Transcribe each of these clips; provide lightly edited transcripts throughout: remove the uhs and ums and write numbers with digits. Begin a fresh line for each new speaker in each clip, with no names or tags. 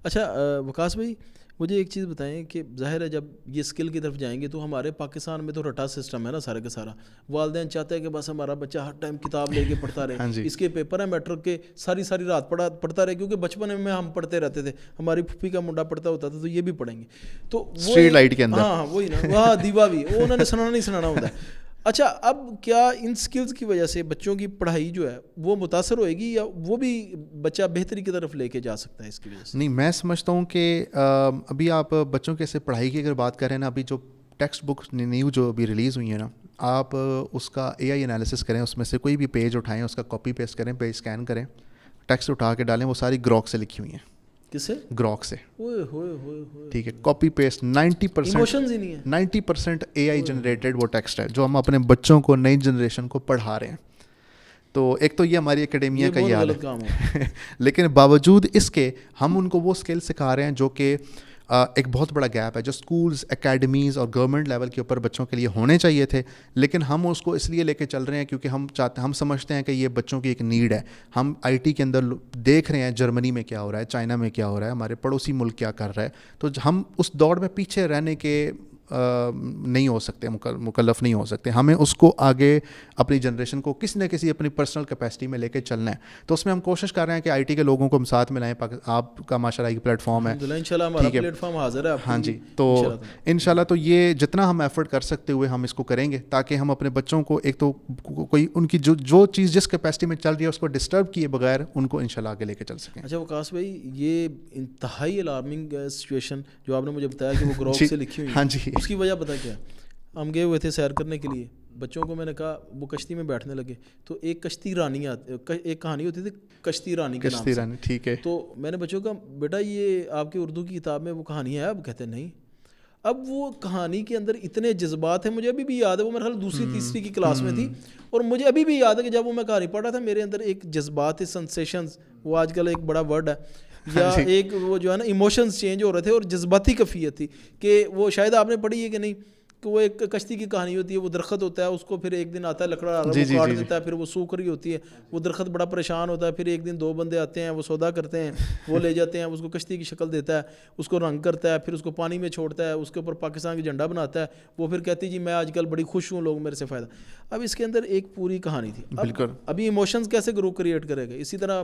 اچھا وکاس بھائی مجھے ایک چیز بتائیں کہ ظاہر ہے جب یہ اسکل کی طرف جائیں گے تو ہمارے پاکستان میں تو رٹا سسٹم ہے نا سارا کا سارا. والدین چاہتے ہیں کہ بس ہمارا بچہ ہر ٹائم کتاب لے کے پڑھتا رہے, اس کے پیپر ہیں میٹرک کے, ساری رات پڑھتا رہے, کیونکہ بچپن میں ہم پڑھتے رہتے تھے, ہماری پھوپھی کا منڈا پڑھتا ہوتا تھا تو یہ بھی پڑھیں گے, تو وہ
اسٹریٹ لائٹ کے اندر,
ہاں وہی نا, وہاں دیوا بھی وہ انہوں نے سنانا ہوتا ہے. اچھا اب کیا ان سکلز کی وجہ سے بچوں کی پڑھائی جو ہے وہ متاثر ہوئے گی, یا وہ بھی بچہ بہتری کی طرف لے کے جا سکتا ہے اس کی وجہ سے؟
نہیں, میں سمجھتا ہوں کہ ابھی آپ بچوں کے سے پڑھائی کی اگر بات کریں نا, ابھی جو ٹیکسٹ بک نیو جو ابھی ریلیز ہوئی ہے نا, آپ اس کا اے آئی انالیسس کریں, اس میں سے کوئی بھی پیج اٹھائیں, اس کا کاپی پیسٹ کریں, پیج اسکین کریں, ٹیکسٹ اٹھا کے ڈالیں, وہ ساری گروک سے لکھی ہوئی ہیں.
کس سے؟
گروک سے. ٹھیک ہے, کاپی پیسٹ 90% اے آئی جنریٹڈ وہ ٹیکسٹ ہے جو ہم اپنے بچوں کو, نئی جنریشن کو پڑھا رہے ہیں. تو ایک تو یہ ہماری اکیڈمیا کا یہ حال ہے, لیکن باوجود اس کے ہم ان کو وہ اسکل سکھا رہے ہیں جو کہ ایک بہت بڑا گیپ ہے جو اسکولز, اکیڈمیز اور گورنمنٹ لیول کے اوپر بچوں کے لیے ہونے چاہیے تھے, لیکن ہم اس کو اس لیے لے کے چل رہے ہیں کیونکہ ہم سمجھتے ہیں کہ یہ بچوں کی ایک نیڈ ہے. ہم آئی ٹی کے اندر دیکھ رہے ہیں جرمنی میں کیا ہو رہا ہے, چائنا میں کیا ہو رہا ہے, ہمارے پڑوسی ملک کیا کر رہا ہے, تو ہم اس دوڑ میں پیچھے رہنے کے نہیں ہو سکتے, مکلف نہیں ہو سکتے. ہمیں اس کو آگے اپنی جنریشن کو کسی نہ کسی اپنی پرسنل کیپیسٹی میں لے کے چلنا ہے. تو اس میں ہم کوشش کر رہے ہیں کہ آئی ٹی کے لوگوں کو ہم ساتھ ملائیں. آپ کا ماشاءاللہ ایک پلیٹ فارم ہے,
ٹھیک ہے,
ہاں جی, تو انشاءاللہ تو یہ جتنا ہم ایفرٹ کر سکتے ہوئے ہم اس کو کریں گے تاکہ ہم اپنے بچوں کو ایک تو کوئی ان کی جو چیز جس کیپیسٹی میں چل رہی ہے اس کو ڈسٹرب کیے بغیر ان کو انشاءاللہ آگے لے کے چل سکیں.
اچھا وکاس بھائی, یہ انتہائی الارمنگ سچویشن جو آپ نے مجھے بتایا کہ وہ گروک سے لکھی ہوئی,
ہاں جی,
اس کی وجہ پتہ کیا؟ ہم گئے ہوئے تھے سیر کرنے کے لیے, بچوں کو میں نے کہا, وہ کشتی میں بیٹھنے لگے, تو ایک کشتی رانی ایک کہانی ہوتی تھی کشتی رانی کے نام سے,
ٹھیک ہے,
تو میں نے بچوں کا بیٹا یہ آپ کی اردو کی کتاب میں وہ کہانی ہے؟ اب کہتے ہیں نہیں. اب وہ کہانی کے اندر اتنے جذبات ہیں, مجھے ابھی بھی یاد ہے, وہ میرے خیال دوسری تیسری کی کلاس میں تھی, اور مجھے ابھی بھی یاد ہے کہ جب وہ میں کہانی پڑھ رہا تھا میرے اندر ایک جذبات, سنسیشنز, وہ آج کل ایک بڑا ورڈ ہے, یا ایک وہ جو ہے نا ایموشنز چینج ہو رہے تھے, اور جذباتی کیفیت تھی کہ وہ شاید آپ نے پڑھی ہے کہ نہیں, کہ وہ ایک کشتی کی کہانی ہوتی ہے, وہ درخت ہوتا ہے, اس کو پھر ایک دن آتا ہے لکڑا وہ کاٹ دیتا ہے, پھر وہ سوکھ رہی ہوتی ہے, وہ درخت بڑا پریشان ہوتا ہے, پھر ایک دن 2 بندے آتے ہیں, وہ سودا کرتے ہیں, وہ لے جاتے ہیں, اس کو کشتی کی شکل دیتا ہے, اس کو رنگ کرتا ہے, پھر اس کو پانی میں چھوڑتا ہے, اس کے اوپر پاکستان کا جھنڈا بناتا ہے, وہ پھر کہتی جی میں آج کل بڑی خوش ہوں, لوگ میرے سے فائدہ. اب اس کے اندر ایک پوری کہانی تھی. ابھی ایموشنز کیسے گروپ کریٹ کرے گا؟ اسی طرح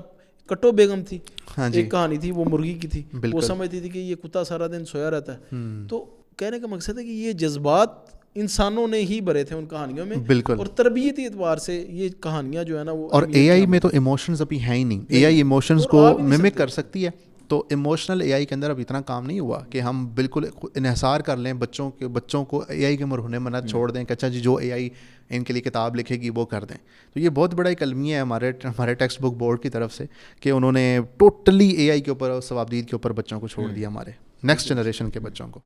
کٹو بیگم تھی, ایک کہانی تھی, وہ مرغی کی تھی, وہ سمجھتی تھی کہ یہ کتا سارا دن سویا رہتا ہے. تو کہنے کا مقصد ہے کہ یہ جذبات انسانوں نے ہی بھرے تھے ان کہانیوں میں, اور تربیتی اعتبار سے یہ کہانیاں جو ہے نا وہ,
اور اے آئی میں تو ایموشنز ابھی ہیں ہی نہیں. اے آئی ایموشنز کو ممک کر سکتی ہے, تو ایموشنل اے آئی کے اندر اب اتنا کام نہیں ہوا کہ ہم بالکل انحصار کر لیں بچوں کو اے آئی کے مرہون منت چھوڑ دیں کہ اچھا جی جو اے آئی ان کے لیے کتاب لکھے گی وہ کر دیں. تو یہ بہت بڑا ایک المیہ ہے ہمارے ٹیکسٹ بک بورڈ کی طرف سے کہ انہوں نے ٹوٹلی اے آئی کے اوپر اور ثوابدید کے اوپر بچوں کو چھوڑ دیا, ہمارے نیکسٹ جنریشن کے بچوں کو.